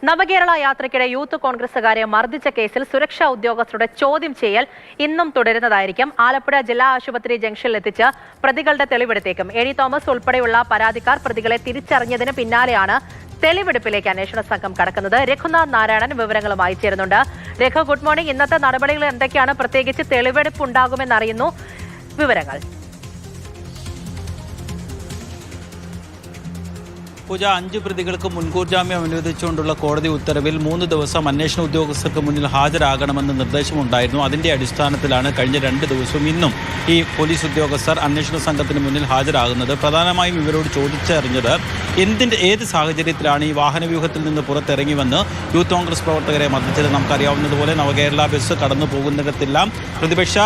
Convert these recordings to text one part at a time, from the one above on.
നവകേരള യാത്രയ്ക്കിടെ യൂത്ത് കോൺഗ്രസുകാരെ മർദ്ദിച്ച കേസിൽ സുരക്ഷാ ഉദ്യോഗസ്ഥരുടെ ചോദ്യം ചെയ്യൽ ഇന്നും തുടരുന്നതായിരിക്കും. ആലപ്പുഴ ജില്ലാ ആശുപത്രി ജംഗ്ഷനിൽ എത്തിച്ച് പ്രതികളുടെ തെളിവെടുത്തേക്കും. എ.ഡി. തോമസ് ഉൾപ്പെടെയുള്ള പരാതിക്കാർ പ്രതികളെ തിരിച്ചറിഞ്ഞതിന് പിന്നാലെയാണ് തെളിവെടുപ്പിലേക്ക് അന്വേഷണ സംഘം കടക്കുന്നത്. രഘുനാഥ് നാരായണൻ വിവരങ്ങളുമായി ചേരുന്നുണ്ട്. Raghu, good morning. ഇന്നത്തെ നടപടികൾ എന്തൊക്കെയാണ്? പ്രത്യേകിച്ച് തെളിവെടുപ്പ് ഉണ്ടാകുമെന്നറിയുന്നു. വിവരങ്ങൾ. പൂജ, 5 പ്രതികൾക്ക് മുൻകൂർ ജാമ്യം അനുവദിച്ചുകൊണ്ടുള്ള കോടതി ഉത്തരവിൽ 3 ദിവസം അന്വേഷണ ഉദ്യോഗസ്ഥർക്ക് മുന്നിൽ ഹാജരാകണമെന്ന് നിർദ്ദേശമുണ്ടായിരുന്നു. അതിന്റെ അടിസ്ഥാനത്തിലാണ് കഴിഞ്ഞ 2 ദിവസവും ഇന്നും ഈ പോലീസ് ഉദ്യോഗസ്ഥർ അന്വേഷണ സംഘത്തിന് മുന്നിൽ ഹാജരാകുന്നത്. പ്രധാനമായും ഇവരോട് ചോദിച്ചറിഞ്ഞത് ഏത് സാഹചര്യത്തിലാണ് ഈ വാഹനവ്യൂഹത്തിൽ നിന്ന് പുറത്തിറങ്ങി വന്ന് യൂത്ത് കോൺഗ്രസ് പ്രവർത്തകരെ മർദ്ദിച്ചത്. നമുക്കറിയാവുന്നതുപോലെ നവകേരള ബസ് കടന്നു പോകുന്നിടത്തെല്ലാം പ്രതിപക്ഷ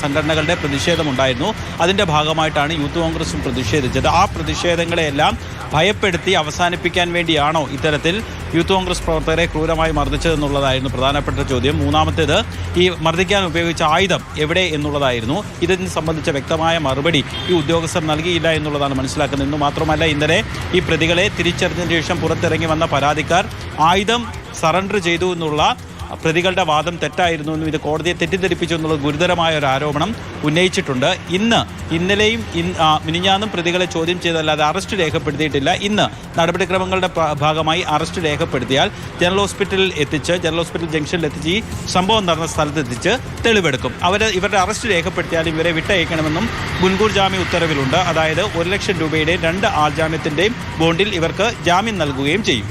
സംഘടനകളുടെ പ്രതിഷേധമുണ്ടായിരുന്നു. അതിന്റെ ഭാഗമായിട്ടാണ് യൂത്ത് കോൺഗ്രസും പ്രതിഷേധിച്ചത്. ആ പ്രതിഷേധങ്ങളെല്ലാം ഭയപ്പെടുത്തി അവസാനിപ്പിക്കാൻ വേണ്ടിയാണോ ഇത്തരത്തിൽ യൂത്ത് കോൺഗ്രസ് പ്രവർത്തകരെ ക്രൂരമായി മർദ്ദിച്ചതെന്നുള്ളതായിരുന്നു പ്രധാനപ്പെട്ട ചോദ്യം. മൂന്നാമത്തേത്, ഈ മർദ്ദിക്കാൻ ഉപയോഗിച്ച ആയുധം എവിടെ എന്നുള്ളതായിരുന്നു. ഇതിനെ സംബന്ധിച്ച വ്യക്തമായ മറുപടി ഈ ഉദ്യോഗസ്ഥർ നൽകിയില്ല എന്നുള്ളതാണ് മനസ്സിലാക്കുന്നത്. ഇന്ന് മാത്രമല്ല, ഇന്നലെ ഈ പ്രതികളെ തിരിച്ചറിഞ്ഞതിന് ശേഷം പുറത്തിറങ്ങി വന്ന പരാതിക്കാർ ആയുധം സറണ്ടർ ചെയ്തു എന്നുള്ള പ്രതികളുടെ വാദം തെറ്റായിരുന്നു എന്നും ഇത് കോടതിയെ തെറ്റിദ്ധരിപ്പിച്ചു എന്നുള്ള ഗുരുതരമായ ഒരു ആരോപണം ഉന്നയിച്ചിട്ടുണ്ട്. ഇന്നലെയും മിനിഞ്ഞാന്നും പ്രതികളെ ചോദ്യം ചെയ്തല്ലാതെ അറസ്റ്റ് രേഖപ്പെടുത്തിയിട്ടില്ല. ഇന്ന് നടപടിക്രമങ്ങളുടെ ഭാഗമായി അറസ്റ്റ് രേഖപ്പെടുത്തിയാൽ ജനറൽ ഹോസ്പിറ്റൽ ജംഗ്ഷനിൽ എത്തിച്ച് ഈ സംഭവം നടന്ന സ്ഥലത്തെത്തിച്ച് തെളിവെടുക്കും. ഇവരുടെ അറസ്റ്റ് രേഖപ്പെടുത്തിയാൽ ഇവരെ വിട്ടയക്കണമെന്നും മുൻകൂർ ജാമ്യ ഉത്തരവിലുണ്ട്. അതായത് 1 ലക്ഷം രൂപയുടെയും 2 ആൾജാമ്യത്തിൻ്റെയും ബോണ്ടിൽ ഇവർക്ക് ജാമ്യം നൽകുകയും ചെയ്യും.